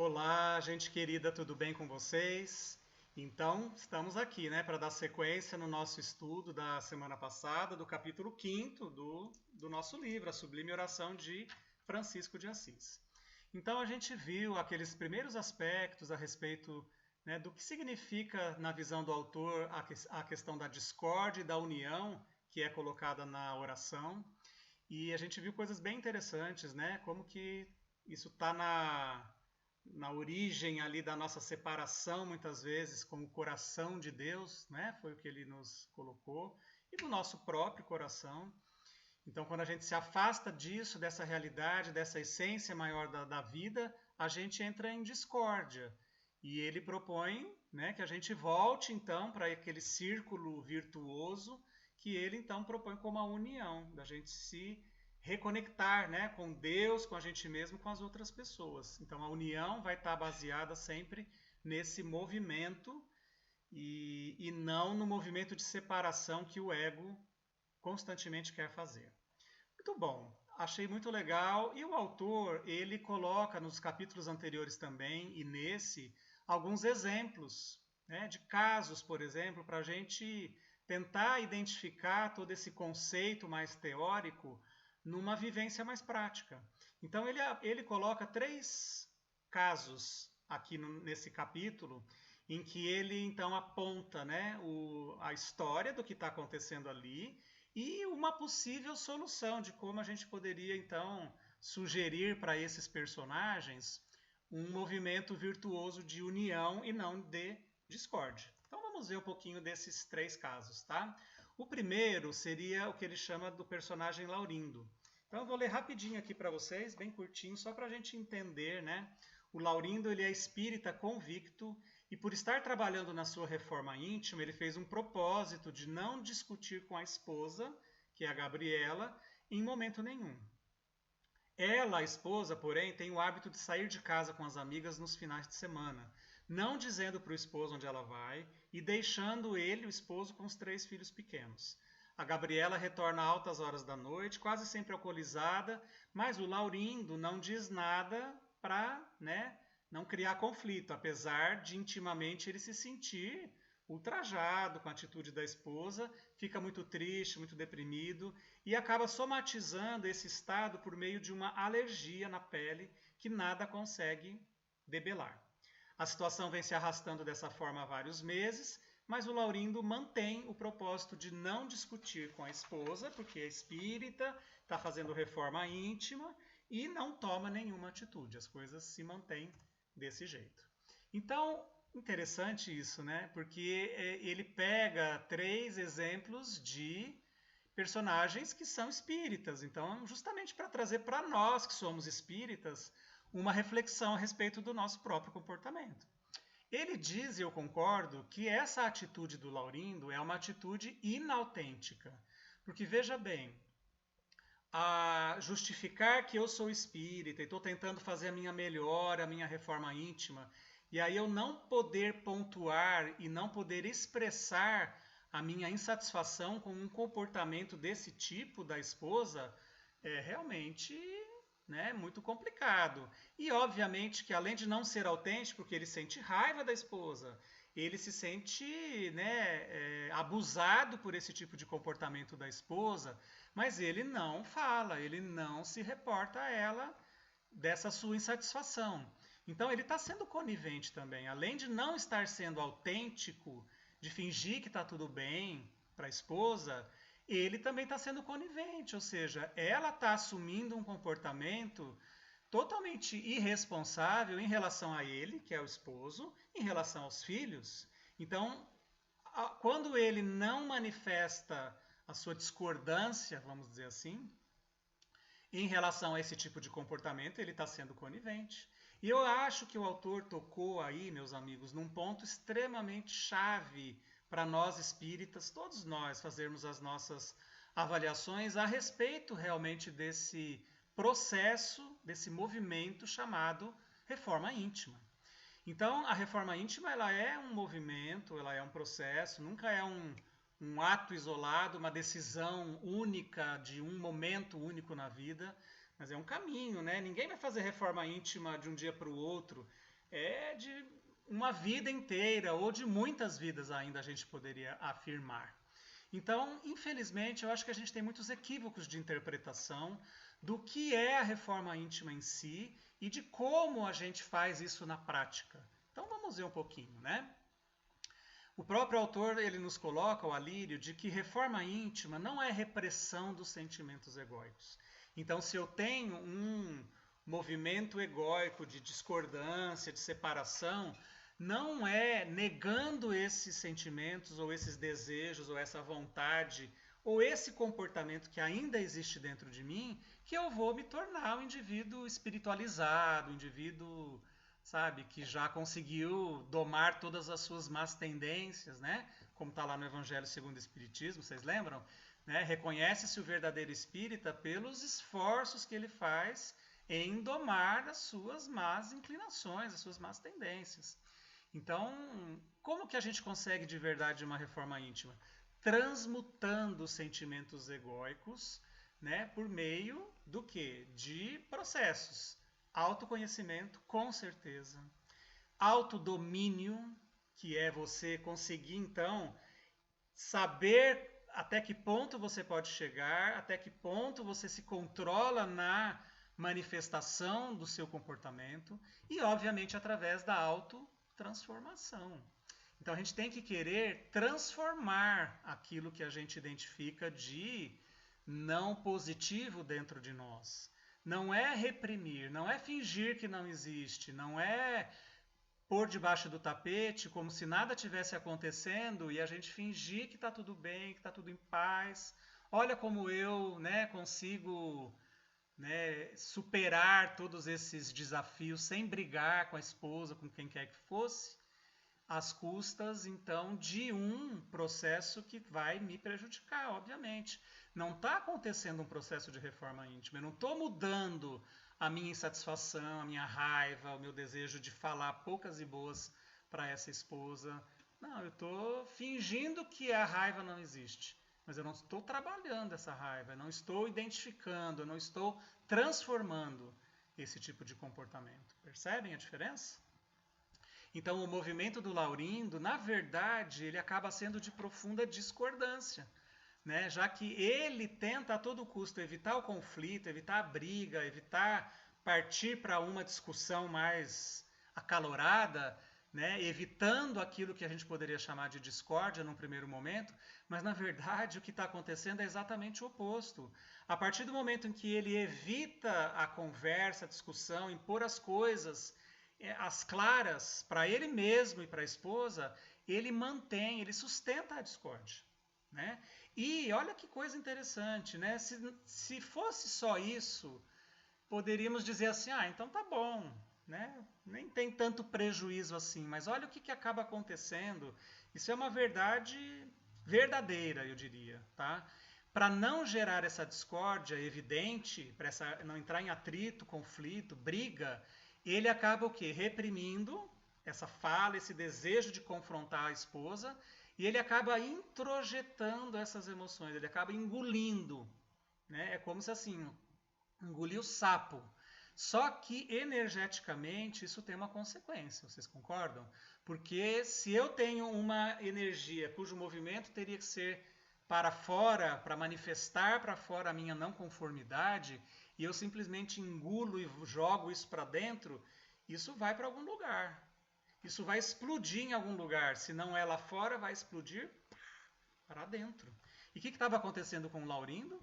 Olá, gente querida, tudo bem com vocês? Então, estamos aqui, né, para dar sequência no nosso estudo da semana passada, do capítulo 5º do nosso livro, A Sublime Oração de Francisco de Assis. Então, a gente viu aqueles primeiros aspectos a respeito, né, do que significa, na visão do autor, a questão da discórdia e da união que é colocada na oração. E a gente viu coisas bem interessantes, né, como que isso está na origem ali da nossa separação, muitas vezes, com o coração de Deus, né? Foi o que ele nos colocou, e do nosso próprio coração. Então, quando a gente se afasta disso, dessa realidade, dessa essência maior da vida, a gente entra em discórdia. E ele propõe, né, que a gente volte, então, para aquele círculo virtuoso que ele, então, propõe como a união, da gente se reconectar, né, com Deus, com a gente mesmo, com as outras pessoas. Então, a união vai estar baseada sempre nesse movimento e não no movimento de separação que o ego constantemente quer fazer. Muito bom, achei muito legal. E o autor, ele coloca nos capítulos anteriores também, e nesse, alguns exemplos, né, de casos, por exemplo, para a gente tentar identificar todo esse conceito mais teórico numa vivência mais prática. Então ele coloca 3 casos aqui nesse capítulo, em que ele então aponta, né, a história do que está acontecendo ali e uma possível solução de como a gente poderia então sugerir para esses personagens um movimento virtuoso de união e não de discórdia. Então vamos ver um pouquinho desses 3 casos, tá? O primeiro seria o que ele chama do personagem Laurindo. Então eu vou ler rapidinho aqui para vocês, bem curtinho, só para a gente entender, né? O Laurindo, ele é espírita convicto e por estar trabalhando na sua reforma íntima, ele fez um propósito de não discutir com a esposa, que é a Gabriela, em momento nenhum. Ela, a esposa, porém, tem o hábito de sair de casa com as amigas nos finais de semana, não dizendo para o esposo onde ela vai e deixando ele, o esposo, com os 3 filhos pequenos. A Gabriela retorna a altas horas da noite, quase sempre alcoolizada, mas o Laurindo não diz nada para, né, não criar conflito, apesar de intimamente ele se sentir ultrajado com a atitude da esposa, fica muito triste, muito deprimido e acaba somatizando esse estado por meio de uma alergia na pele que nada consegue debelar. A situação vem se arrastando dessa forma há vários meses, mas o Laurindo mantém o propósito de não discutir com a esposa, porque é espírita, está fazendo reforma íntima e não toma nenhuma atitude. As coisas se mantêm desse jeito. Então, interessante isso, né? Porque ele pega 3 exemplos de personagens que são espíritas. Então, justamente para trazer para nós que somos espíritas uma reflexão a respeito do nosso próprio comportamento. Ele diz, e eu concordo, que essa atitude do Laurindo é uma atitude inautêntica. Porque veja bem, a justificar que eu sou espírita e estou tentando fazer a minha melhora, a minha reforma íntima, e aí eu não poder pontuar e não poder expressar a minha insatisfação com um comportamento desse tipo da esposa, é realmente, né, muito complicado. E obviamente que além de não ser autêntico, porque ele sente raiva da esposa, ele se sente, né, abusado por esse tipo de comportamento da esposa, mas ele não fala, ele não se reporta a ela dessa sua insatisfação. Então ele está sendo conivente também, além de não estar sendo autêntico, de fingir que está tudo bem para a esposa, ele também está sendo conivente, ou seja, ela está assumindo um comportamento totalmente irresponsável em relação a ele, que é o esposo, em relação aos filhos. Então, quando ele não manifesta a sua discordância, vamos dizer assim, em relação a esse tipo de comportamento, ele está sendo conivente. E eu acho que o autor tocou aí, meus amigos, num ponto extremamente chave para nós espíritas, todos nós, fazermos as nossas avaliações a respeito realmente desse processo, desse movimento chamado reforma íntima. Então, a reforma íntima ela é um movimento, ela é um processo, nunca é um ato isolado, uma decisão única de um momento único na vida, mas é um caminho, né? Ninguém vai fazer reforma íntima de um dia para o outro. é de uma vida inteira, ou de muitas vidas ainda, a gente poderia afirmar. Então, infelizmente, eu acho que a gente tem muitos equívocos de interpretação do que é a reforma íntima em si e de como a gente faz isso na prática. Então, vamos ver um pouquinho, né? O próprio autor ele nos coloca, o Alírio, de que reforma íntima não é repressão dos sentimentos egóicos. Então, se eu tenho um movimento egóico de discordância, de separação, não é negando esses sentimentos ou esses desejos ou essa vontade ou esse comportamento que ainda existe dentro de mim que eu vou me tornar um indivíduo espiritualizado, um indivíduo, sabe, que já conseguiu domar todas as suas más tendências, né? Como está lá no Evangelho segundo o Espiritismo, vocês lembram? Né? Reconhece-se o verdadeiro espírita pelos esforços que ele faz em domar as suas más inclinações, as suas más tendências. Então, como que a gente consegue de verdade uma reforma íntima? Transmutando os sentimentos egóicos, né, por meio do quê? De processos. Autoconhecimento, com certeza. Autodomínio, que é você conseguir, então, saber até que ponto você pode chegar, até que ponto você se controla na manifestação do seu comportamento e, obviamente, através da autotransformação. Então, a gente tem que querer transformar aquilo que a gente identifica de não positivo dentro de nós. Não é reprimir, não é fingir que não existe, não é pôr debaixo do tapete como se nada tivesse acontecendo e a gente fingir que está tudo bem, que está tudo em paz. Olha como eu, né, consigo, né, superar todos esses desafios sem brigar com a esposa, com quem quer que fosse, às custas, então, de um processo que vai me prejudicar, obviamente. Não está acontecendo um processo de reforma íntima, eu não estou mudando a minha insatisfação, a minha raiva, o meu desejo de falar poucas e boas para essa esposa. Não, eu estou fingindo que a raiva não existe, mas eu não estou trabalhando essa raiva, eu não estou identificando, eu não estou transformando esse tipo de comportamento. Percebem a diferença? Então, o movimento do Laurindo, na verdade, ele acaba sendo de profunda discordância, né? Já que ele tenta a todo custo evitar o conflito, evitar a briga, evitar partir para uma discussão mais acalorada, né? Evitando aquilo que a gente poderia chamar de discórdia num primeiro momento, mas na verdade o que está acontecendo é exatamente o oposto. A partir do momento em que ele evita a conversa, a discussão, impor as coisas as claras para ele mesmo e para a esposa, ele mantém, ele sustenta a discórdia. Né? E olha que coisa interessante, né? Se fosse só isso, poderíamos dizer assim, ah, então tá bom, né? Nem tem tanto prejuízo assim, mas olha o que acaba acontecendo. Isso é uma verdade verdadeira, eu diria, tá? Para não gerar essa discórdia evidente, para não entrar em atrito, conflito, briga, ele acaba o quê? Reprimindo essa fala, esse desejo de confrontar a esposa, e ele acaba introjetando essas emoções, ele acaba engolindo. Né? É como se assim, engolir o sapo. Só que energeticamente isso tem uma consequência, vocês concordam? Porque se eu tenho uma energia cujo movimento teria que ser para fora, para manifestar para fora a minha não conformidade, e eu simplesmente engulo e jogo isso para dentro, isso vai para algum lugar. Isso vai explodir em algum lugar. Se não é lá fora, vai explodir para dentro. E o que estava acontecendo com o Laurindo?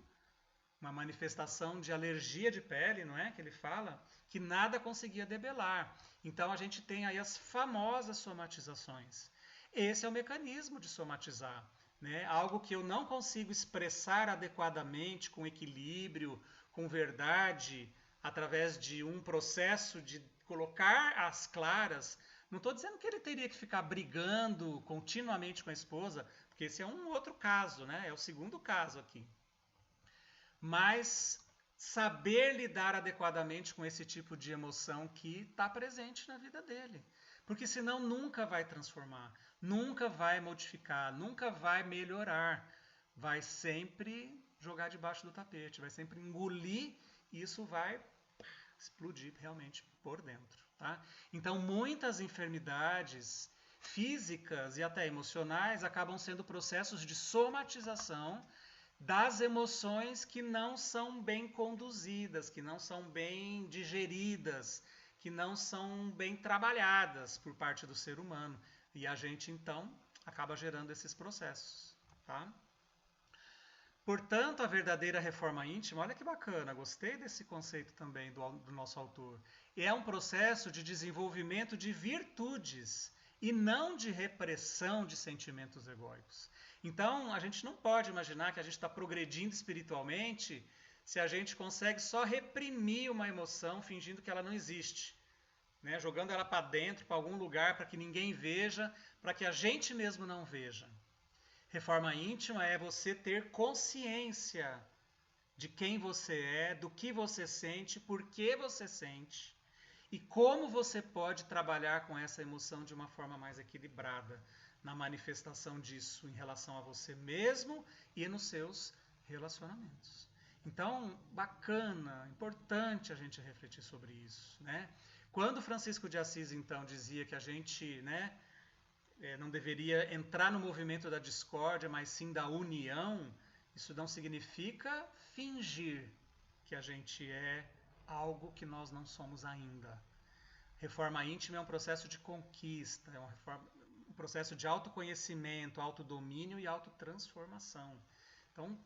Uma manifestação de alergia de pele, não é? Que ele fala, que nada conseguia debelar. Então a gente tem aí as famosas somatizações. Esse é o mecanismo de somatizar. Né? Algo que eu não consigo expressar adequadamente, com equilíbrio, com verdade, através de um processo de colocar às claras. Não estou dizendo que ele teria que ficar brigando continuamente com a esposa, porque esse é um outro caso, né? É o segundo caso aqui. Mas saber lidar adequadamente com esse tipo de emoção que está presente na vida dele. Porque senão nunca vai transformar, nunca vai modificar, nunca vai melhorar. Vai sempre jogar debaixo do tapete, vai sempre engolir e isso vai explodir realmente por dentro. Tá? Então, muitas enfermidades físicas e até emocionais acabam sendo processos de somatização das emoções que não são bem conduzidas, que não são bem digeridas, que não são bem trabalhadas por parte do ser humano. E a gente, então, acaba gerando esses processos. Tá? Portanto, a verdadeira reforma íntima, olha que bacana, gostei desse conceito também do nosso autor, é um processo de desenvolvimento de virtudes e não de repressão de sentimentos egóicos. Então, a gente não pode imaginar que a gente está progredindo espiritualmente se a gente consegue só reprimir uma emoção fingindo que ela não existe, né? Jogando ela para dentro, para algum lugar, para que ninguém veja, para que a gente mesmo não veja. Reforma íntima é você ter consciência de quem você é, do que você sente, por que você sente e como você pode trabalhar com essa emoção de uma forma mais equilibrada na manifestação disso em relação a você mesmo e nos seus relacionamentos. Então, bacana, importante a gente refletir sobre isso, né? Quando Francisco de Assis, então, dizia que a gente, né, não deveria entrar no movimento da discórdia, mas sim da união, isso não significa fingir que a gente é algo que nós não somos ainda. Reforma íntima é um processo de conquista, é um processo de autoconhecimento, autodomínio e autotransformação. Então,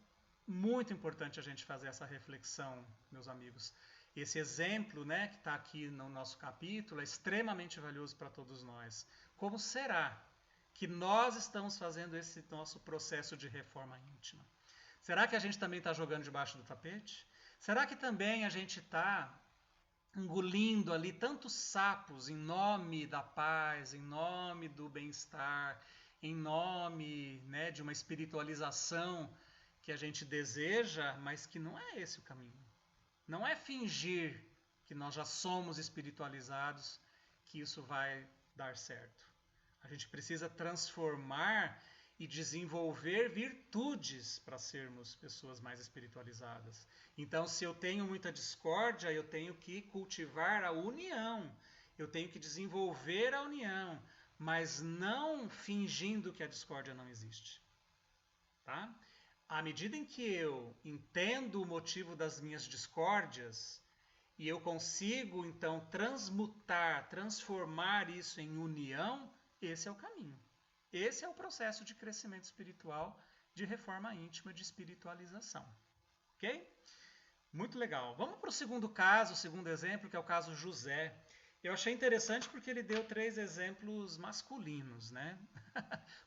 muito importante a gente fazer essa reflexão, meus amigos. Esse exemplo, né, que está aqui no nosso capítulo é extremamente valioso para todos nós. Como será que nós estamos fazendo esse nosso processo de reforma íntima? Será que a gente também está jogando debaixo do tapete? Será que também a gente está engolindo ali tantos sapos em nome da paz, em nome do bem-estar, em nome, né, de uma espiritualização que a gente deseja, mas que não é esse o caminho? Não é fingir que nós já somos espiritualizados que isso vai dar certo. A gente precisa transformar e desenvolver virtudes para sermos pessoas mais espiritualizadas. Então, se eu tenho muita discórdia, eu tenho que cultivar a união. Eu tenho que desenvolver a união, mas não fingindo que a discórdia não existe. Tá? À medida em que eu entendo o motivo das minhas discórdias e eu consigo, então, transformar isso em união, esse é o caminho. Esse é o processo de crescimento espiritual, de reforma íntima, de espiritualização. Ok? Muito legal. Vamos para o segundo caso, o segundo exemplo, que é o caso José. Eu achei interessante porque ele deu 3 exemplos masculinos, né?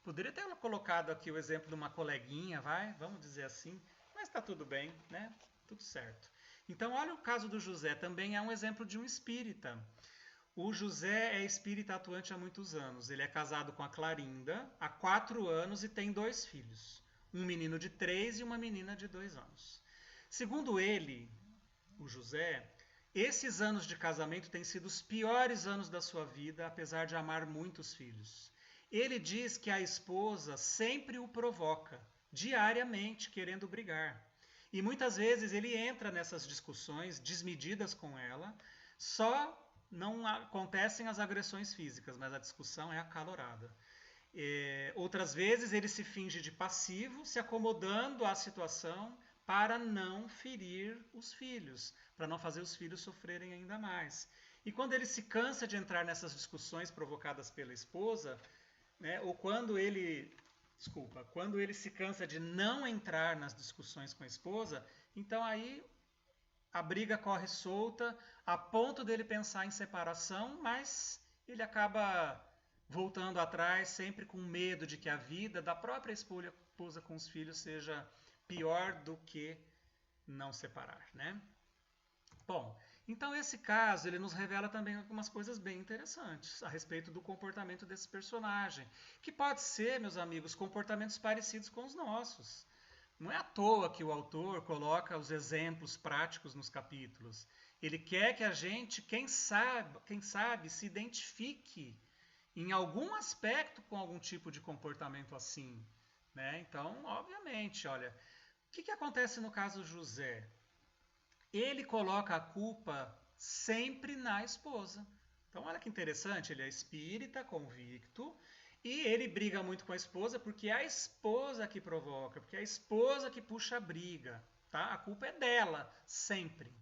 Poderia ter colocado aqui o exemplo de uma coleguinha, vamos dizer assim, mas está tudo bem, né? Tudo certo. Então, olha o caso do José, também é um exemplo de um espírita. O José é espírita atuante há muitos anos. Ele é casado com a Clarinda há 4 anos e tem 2 filhos. Um menino de 3 e uma menina de 2 anos. Segundo ele, o José, esses anos de casamento têm sido os piores anos da sua vida, apesar de amar muitos filhos. Ele diz que a esposa sempre o provoca, diariamente, querendo brigar. E muitas vezes ele entra nessas discussões desmedidas com ela, só não acontecem as agressões físicas, mas a discussão é acalorada. Outras vezes ele se finge de passivo, se acomodando à situação para não ferir os filhos, para não fazer os filhos sofrerem ainda mais. E quando ele se cansa de entrar nessas discussões provocadas pela esposa, né, ou quando ele se cansa de não entrar nas discussões com a esposa, então aí a briga corre solta a ponto dele pensar em separação, mas ele acaba voltando atrás sempre com medo de que a vida da própria esposa com os filhos seja pior do que não separar, né? Bom, então esse caso ele nos revela também algumas coisas bem interessantes a respeito do comportamento desse personagem, que pode ser, meus amigos, comportamentos parecidos com os nossos. Não é à toa que o autor coloca os exemplos práticos nos capítulos. Ele quer que a gente, quem sabe, se identifique em algum aspecto com algum tipo de comportamento assim, né? Então, obviamente, olha, o que acontece no caso José? Ele coloca a culpa sempre na esposa. Então, olha que interessante, ele é espírita, convicto, e ele briga muito com a esposa porque é a esposa que provoca, porque é a esposa que puxa a briga, tá? A culpa é dela, sempre.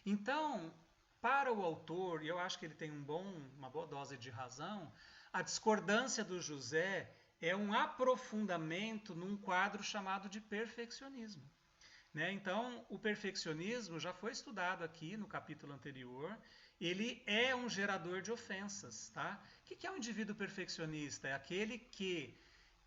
Então, para o autor, e eu acho que ele tem uma boa dose de razão, a discordância do José é um aprofundamento num quadro chamado de perfeccionismo. Né? Então, o perfeccionismo já foi estudado aqui no capítulo anterior. Ele é um gerador de ofensas. Tá? O que é um indivíduo perfeccionista? É aquele que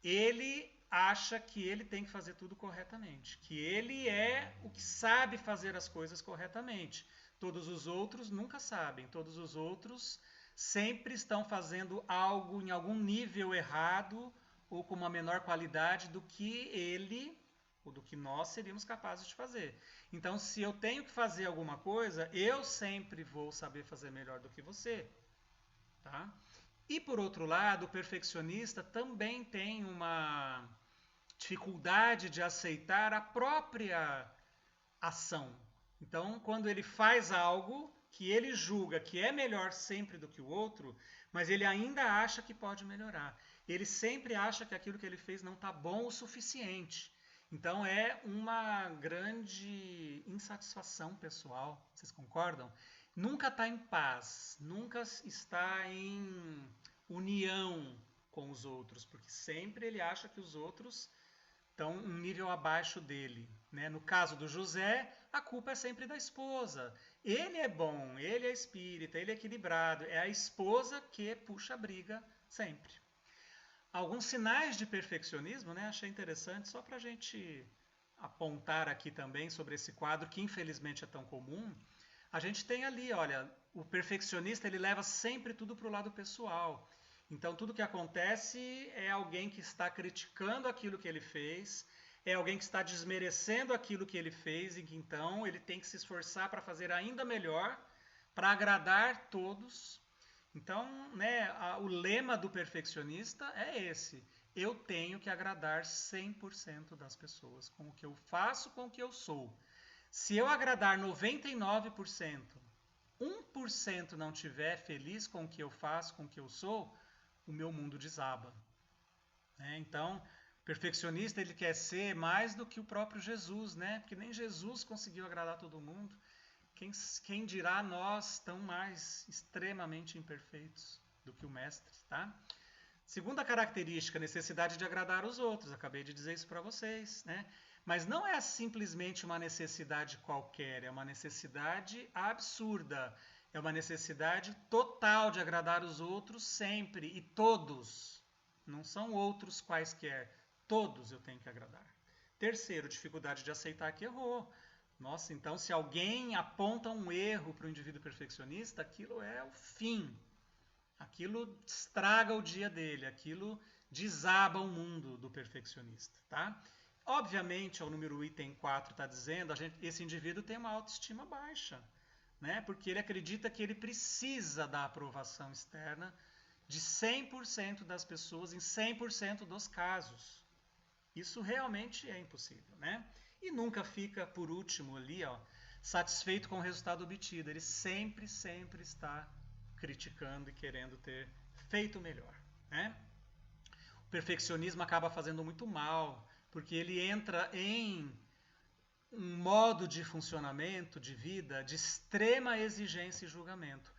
ele acha que ele tem que fazer tudo corretamente, que ele é o que sabe fazer as coisas corretamente. Todos os outros nunca sabem, todos os outros sempre estão fazendo algo em algum nível errado ou com uma menor qualidade do que ele ou do que nós seríamos capazes de fazer. Então, se eu tenho que fazer alguma coisa, eu sempre vou saber fazer melhor do que você. Tá? E por outro lado, o perfeccionista também tem uma dificuldade de aceitar a própria ação. Então, quando ele faz algo que ele julga que é melhor sempre do que o outro, mas ele ainda acha que pode melhorar. Ele sempre acha que aquilo que ele fez não está bom o suficiente. Então é uma grande insatisfação pessoal. Vocês concordam? Nunca está em paz, nunca está em união com os outros, porque sempre ele acha que os outros estão um nível abaixo dele. Né? No caso do José, a culpa é sempre da esposa. Ele é bom, ele é espírita, ele é equilibrado. É a esposa que puxa a briga sempre. Alguns sinais de perfeccionismo, né? Achei interessante, só para a gente apontar aqui também sobre esse quadro que infelizmente é tão comum. A gente tem ali, olha, o perfeccionista ele leva sempre tudo para o lado pessoal. Então tudo que acontece é alguém que está criticando aquilo que ele fez, é alguém que está desmerecendo aquilo que ele fez e que então ele tem que se esforçar para fazer ainda melhor, para agradar todos. Então, né, o lema do perfeccionista é esse: eu tenho que agradar 100% das pessoas com o que eu faço, com o que eu sou. Se eu agradar 99%, 1% não tiver feliz com o que eu faço, com o que eu sou, o meu mundo desaba. Né? Então, o perfeccionista ele quer ser mais do que o próprio Jesus, né? Porque nem Jesus conseguiu agradar todo mundo. Quem dirá nós tão mais extremamente imperfeitos do que o mestre, tá? Segunda característica, necessidade de agradar os outros. Acabei de dizer isso para vocês, né? Mas não é simplesmente uma necessidade qualquer, é uma necessidade absurda. É uma necessidade total de agradar os outros sempre e todos. Não são outros quaisquer. Todos eu tenho que agradar. Terceiro, dificuldade de aceitar que errou. Nossa, então se alguém aponta um erro para o indivíduo perfeccionista, aquilo é o fim. Aquilo estraga o dia dele, aquilo desaba o mundo do perfeccionista, tá? Obviamente, o número item 4 está dizendo, esse indivíduo tem uma autoestima baixa, né? Porque ele acredita que ele precisa da aprovação externa de 100% das pessoas em 100% dos casos. Isso realmente é impossível, né? E nunca fica por último ali, ó, satisfeito com o resultado obtido. Ele sempre está criticando e querendo ter feito melhor, né? O perfeccionismo acaba fazendo muito mal, porque ele entra em um modo de funcionamento, de vida, de extrema exigência e julgamento,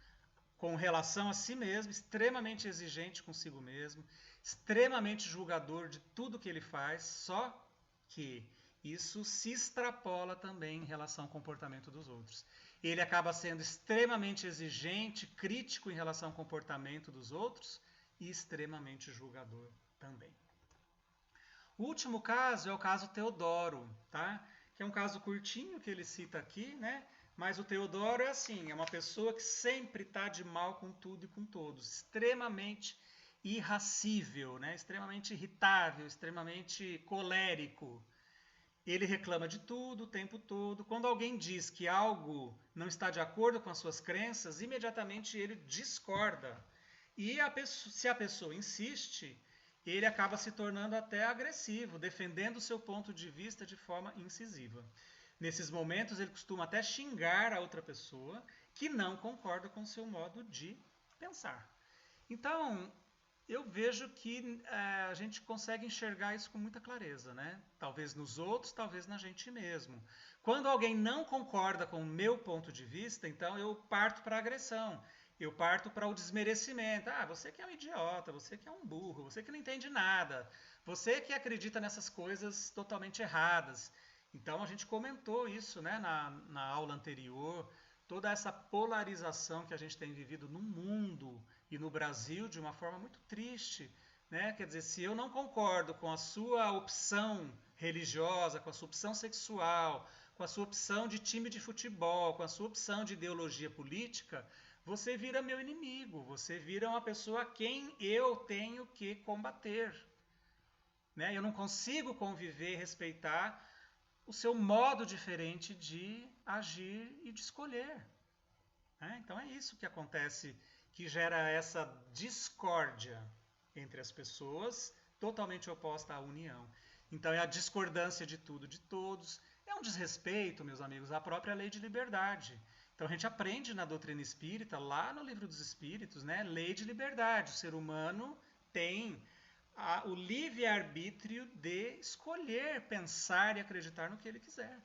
com relação a si mesmo, extremamente exigente consigo mesmo, extremamente julgador de tudo que ele faz, só que isso se extrapola também em relação ao comportamento dos outros. Ele acaba sendo extremamente exigente, crítico em relação ao comportamento dos outros e extremamente julgador também. O último caso é o caso Teodoro, tá? Que é um caso curtinho que ele cita aqui, né? Mas o Teodoro é assim, é uma pessoa que sempre está de mal com tudo e com todos, extremamente irracível, né? Extremamente irritável, extremamente colérico. Ele reclama de tudo o tempo todo. Quando alguém diz que algo não está de acordo com as suas crenças, imediatamente ele discorda. E se a pessoa insiste, ele acaba se tornando até agressivo, defendendo o seu ponto de vista de forma incisiva. Nesses momentos, ele costuma até xingar a outra pessoa que não concorda com o seu modo de pensar. Então, eu vejo que a gente consegue enxergar isso com muita clareza, né? Talvez nos outros, talvez na gente mesmo. Quando alguém não concorda com o meu ponto de vista, então eu parto para a agressão. Eu parto para o desmerecimento. Ah, você que é um idiota, você que é um burro, você que não entende nada, você que acredita nessas coisas totalmente erradas. Então a gente comentou isso, né, na aula anterior, toda essa polarização que a gente tem vivido no mundo e no Brasil de uma forma muito triste, né? Quer dizer, se eu não concordo com a sua opção religiosa, com a sua opção sexual, com a sua opção de time de futebol, com a sua opção de ideologia política, você vira meu inimigo, você vira uma pessoa a quem eu tenho que combater. Né? Eu não consigo conviver e respeitar o seu modo diferente de agir e de escolher. Né? Então é isso que acontece, que gera essa discórdia entre as pessoas, totalmente oposta à união. Então é a discordância de tudo, de todos. É um desrespeito, meus amigos, à própria lei de liberdade. Então a gente aprende na doutrina espírita, lá no livro dos Espíritos, né? Lei de liberdade. O ser humano tem o livre-arbítrio de escolher, pensar e acreditar no que ele quiser.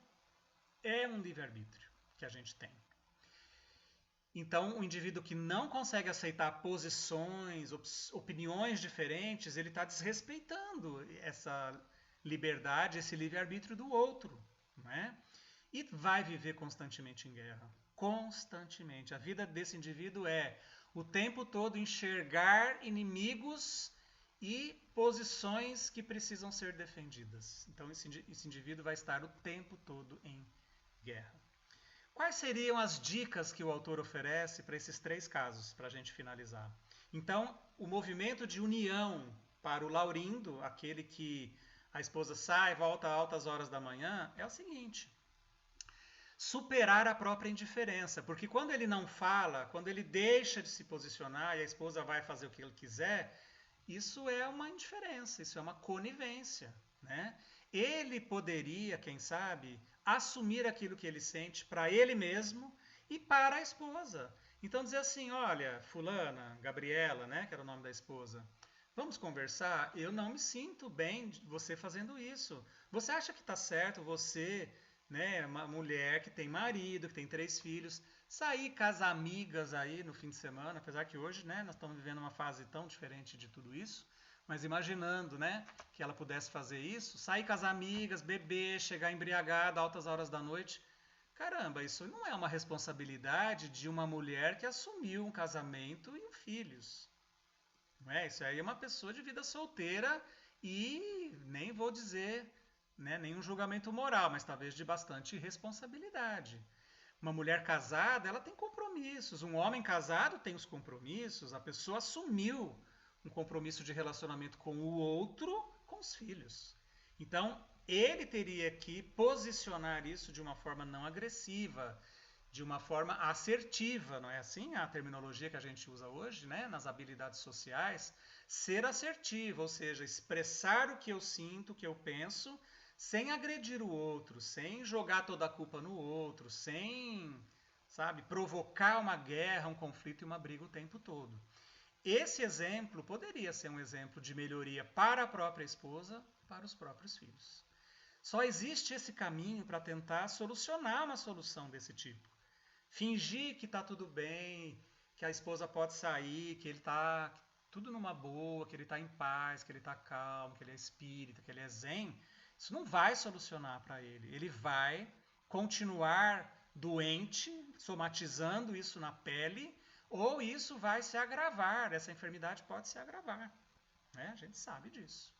É um livre-arbítrio que a gente tem. Então, o indivíduo que não consegue aceitar posições, opiniões diferentes, ele está desrespeitando essa liberdade, esse livre-arbítrio do outro. Né? E vai viver constantemente em guerra. Constantemente. A vida desse indivíduo é o tempo todo enxergar inimigos e posições que precisam ser defendidas. Então, esse indivíduo vai estar o tempo todo em guerra. Quais seriam as dicas que o autor oferece para esses três casos, para a gente finalizar? Então, o movimento de união para o Laurindo, aquele que a esposa sai e volta a altas horas da manhã, é o seguinte: superar a própria indiferença. Porque quando ele não fala, quando ele deixa de se posicionar e a esposa vai fazer o que ele quiser, isso é uma indiferença, isso é uma conivência. Né? Ele poderia, quem sabe, assumir aquilo que ele sente para ele mesmo e para a esposa. Então dizer assim, olha, fulana, Gabriela, né, que era o nome da esposa, vamos conversar? Eu não me sinto bem de você fazendo isso. Você acha que está certo você, né, uma mulher que tem marido, que tem 3 filhos, sair com as amigas aí no fim de semana, apesar que hoje, né, nós estamos vivendo uma fase tão diferente de tudo isso, mas imaginando, né, que ela pudesse fazer isso, sair com as amigas, beber, chegar embriagada altas horas da noite. Caramba, isso não é uma responsabilidade de uma mulher que assumiu um casamento e filhos. Não é? Isso aí é uma pessoa de vida solteira e nem vou dizer, né, nenhum julgamento moral, mas talvez de bastante responsabilidade. Uma mulher casada, ela tem compromissos. Um homem casado tem os compromissos. A pessoa assumiu um compromisso de relacionamento com o outro, com os filhos. Então, ele teria que posicionar isso de uma forma não agressiva, de uma forma assertiva, não é assim a terminologia que a gente usa hoje, né, nas habilidades sociais? Ser assertivo, ou seja, expressar o que eu sinto, o que eu penso, sem agredir o outro, sem jogar toda a culpa no outro, sem, sabe, provocar uma guerra, um conflito e uma briga o tempo todo. Esse exemplo poderia ser um exemplo de melhoria para a própria esposa, para os próprios filhos. Só existe esse caminho para tentar solucionar uma solução desse tipo. Fingir que está tudo bem, que a esposa pode sair, que ele está tudo numa boa, que ele está em paz, que ele está calmo, que ele é espírita, que ele é zen, isso não vai solucionar para ele. Ele vai continuar doente, somatizando isso na pele, ou isso vai se agravar, essa enfermidade pode se agravar. Né? A gente sabe disso.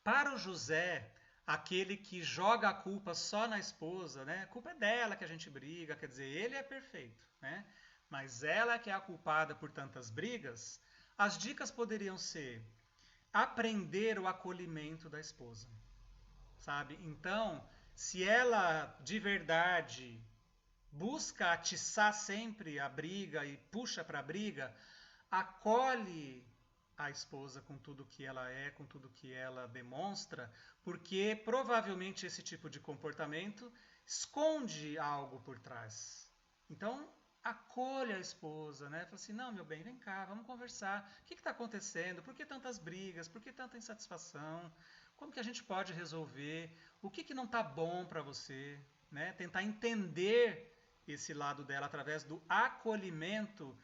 Para o José, aquele que joga a culpa só na esposa, né? A culpa é dela que a gente briga, quer dizer, ele é perfeito, né? Mas ela que é a culpada por tantas brigas, as dicas poderiam ser aprender o acolhimento da esposa, sabe? Então, se ela de verdade busca atiçar sempre a briga e puxa para a briga, acolhe a esposa com tudo que ela é, com tudo que ela demonstra, porque provavelmente esse tipo de comportamento esconde algo por trás. Então, acolha a esposa, né? Fala assim, não, meu bem, vem cá, vamos conversar. O que está acontecendo? Por que tantas brigas? Por que tanta insatisfação? Como que a gente pode resolver? O que não está bom para você? Né? Tentar entender esse lado dela através do acolhimento.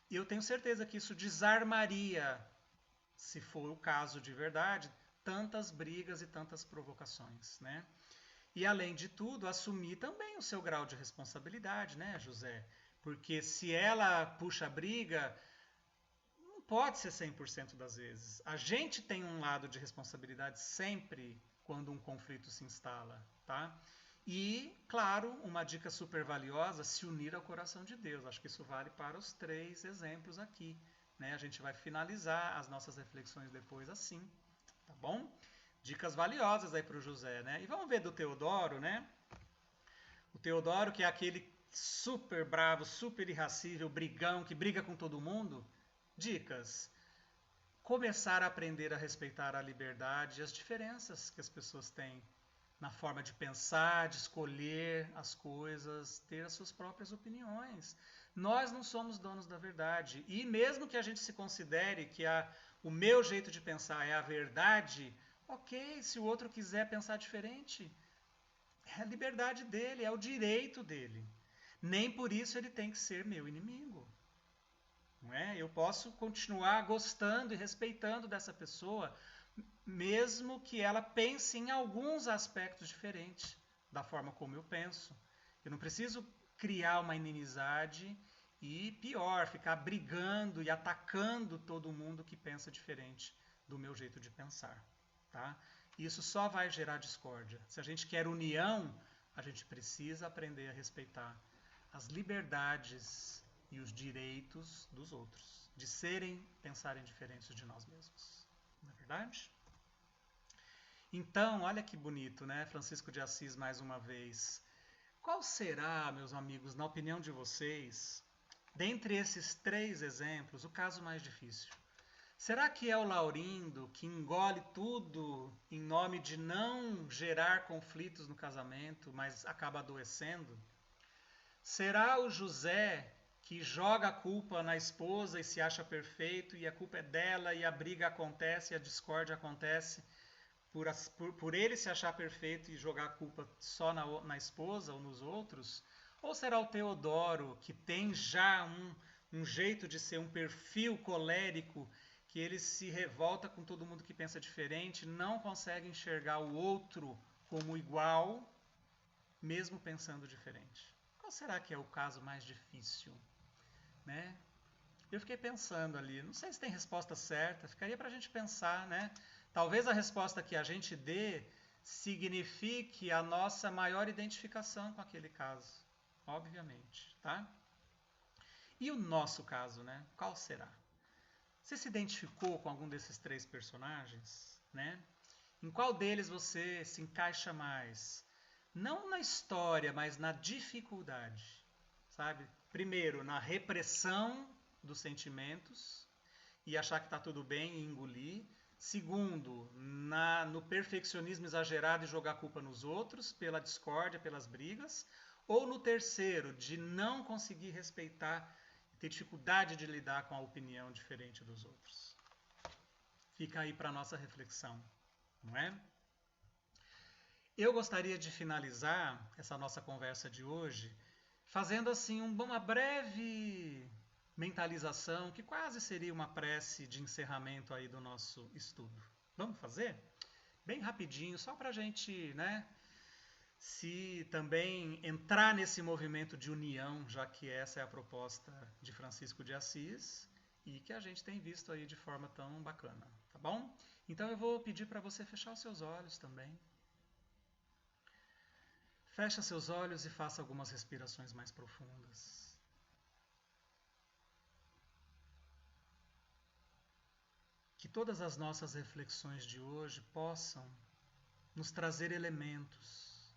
E eu tenho certeza que isso desarmaria, se for o caso de verdade, tantas brigas e tantas provocações, né? E além de tudo, assumir também o seu grau de responsabilidade, né, José? Porque se ela puxa a briga, não pode ser 100% das vezes. A gente tem um lado de responsabilidade sempre quando um conflito se instala, tá? E, claro, uma dica super valiosa, se unir ao coração de Deus. Acho que isso vale para os 3 exemplos aqui, né? A gente vai finalizar as nossas reflexões depois assim, tá bom? Dicas valiosas aí para o José, né? E vamos ver do Teodoro, né? O Teodoro, que é aquele super bravo, super irracível, brigão, que briga com todo mundo. Dicas. Começar a aprender a respeitar a liberdade e as diferenças que as pessoas têm na forma de pensar, de escolher as coisas, ter as suas próprias opiniões. Nós não somos donos da verdade. E mesmo que a gente se considere que o meu jeito de pensar é a verdade, ok, se o outro quiser pensar diferente, é a liberdade dele, é o direito dele. Nem por isso ele tem que ser meu inimigo. Não é? Eu posso continuar gostando e respeitando dessa pessoa, mesmo que ela pense em alguns aspectos diferentes da forma como eu penso. Eu não preciso criar uma inimizade e, pior, ficar brigando e atacando todo mundo que pensa diferente do meu jeito de pensar. Tá? Isso só vai gerar discórdia. Se a gente quer união, a gente precisa aprender a respeitar as liberdades e os direitos dos outros, de pensarem diferentes de nós mesmos. Não é verdade? Então, olha que bonito, né? Francisco de Assis mais uma vez. Qual será, meus amigos, na opinião de vocês, dentre esses 3 exemplos, o caso mais difícil? Será que é o Laurindo que engole tudo em nome de não gerar conflitos no casamento, mas acaba adoecendo? Será o José que joga a culpa na esposa e se acha perfeito e a culpa é dela e a briga acontece, e a discórdia acontece por ele se achar perfeito e jogar a culpa só na esposa ou nos outros? Ou será o Teodoro que tem já um jeito de ser, um perfil colérico, que ele se revolta com todo mundo que pensa diferente, não consegue enxergar o outro como igual, mesmo pensando diferente? Qual será que é o caso mais difícil, né? Eu fiquei pensando ali, não sei se tem resposta certa, ficaria para a gente pensar, né? Talvez a resposta que a gente dê signifique a nossa maior identificação com aquele caso, obviamente, tá? E o nosso caso, né? Qual será? Você se identificou com algum desses 3 personagens, né? Em qual deles você se encaixa mais? Não na história, mas na dificuldade, sabe? Primeiro, na repressão dos sentimentos e achar que está tudo bem e engolir. Segundo, no perfeccionismo exagerado e jogar a culpa nos outros, pela discórdia, pelas brigas. Ou no terceiro, de não conseguir respeitar, ter dificuldade de lidar com a opinião diferente dos outros. Fica aí para a nossa reflexão, não é? Eu gostaria de finalizar essa nossa conversa de hoje fazendo assim uma breve mentalização, que quase seria uma prece de encerramento aí do nosso estudo. Vamos fazer? Bem rapidinho, só para a gente, né, se também entrar nesse movimento de união, já que essa é a proposta de Francisco de Assis e que a gente tem visto aí de forma tão bacana, tá bom? Então eu vou pedir para você fechar os seus olhos também. Fecha seus olhos e faça algumas respirações mais profundas. Que todas as nossas reflexões de hoje possam nos trazer elementos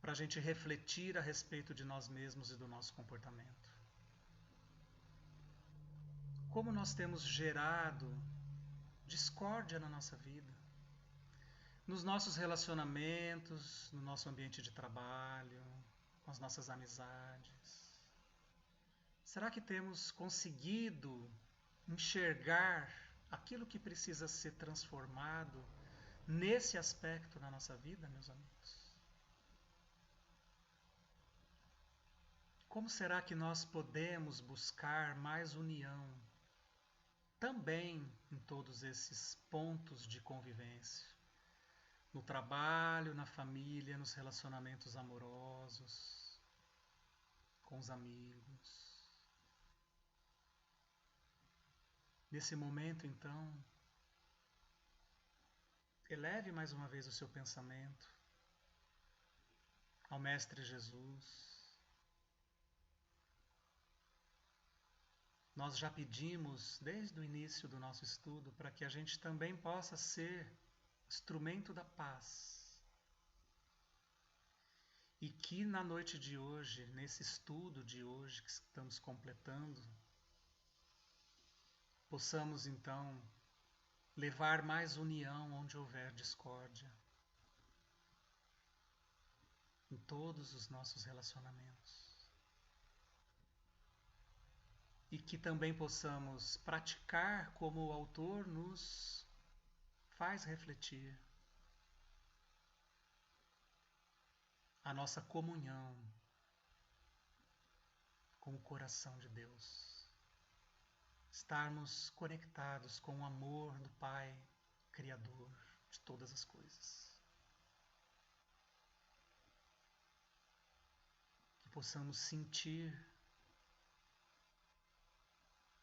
para a gente refletir a respeito de nós mesmos e do nosso comportamento. Como nós temos gerado discórdia na nossa vida, nos nossos relacionamentos, no nosso ambiente de trabalho, com as nossas amizades? Será que temos conseguido enxergar aquilo que precisa ser transformado nesse aspecto na nossa vida, meus amigos? Como será que nós podemos buscar mais união também em todos esses pontos de convivência? No trabalho, na família, nos relacionamentos amorosos, com os amigos. Nesse momento, então, eleve mais uma vez o seu pensamento ao Mestre Jesus. Nós já pedimos desde o início do nosso estudo para que a gente também possa ser instrumento da paz. E que na noite de hoje, nesse estudo de hoje que estamos completando, possamos então levar mais união onde houver discórdia, em todos os nossos relacionamentos. E que também possamos praticar como o autor nos faz refletir a nossa comunhão com o coração de Deus. Estarmos conectados com o amor do Pai, Criador de todas as coisas. Que possamos sentir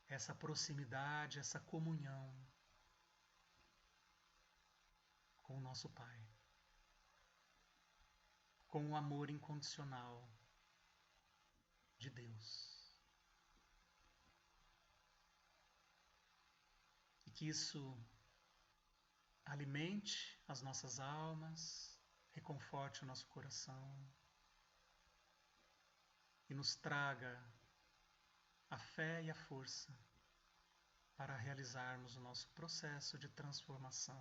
essa proximidade, essa comunhão com o nosso Pai, com o amor incondicional de Deus. E que isso alimente as nossas almas, reconforte o nosso coração e nos traga a fé e a força para realizarmos o nosso processo de transformação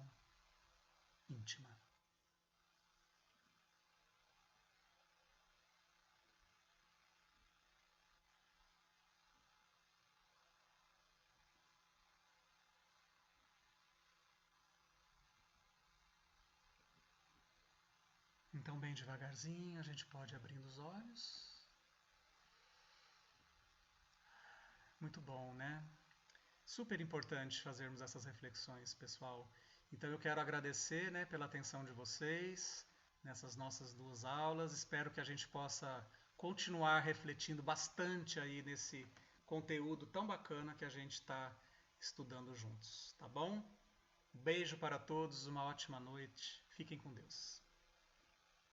íntima. Então, bem devagarzinho, a gente pode abrir os olhos. Muito bom, né? Super importante fazermos essas reflexões, pessoal. Então eu quero agradecer, né, pela atenção de vocês nessas nossas duas aulas. Espero que a gente possa continuar refletindo bastante aí nesse conteúdo tão bacana que a gente está estudando juntos, tá bom? Um beijo para todos, uma ótima noite. Fiquem com Deus.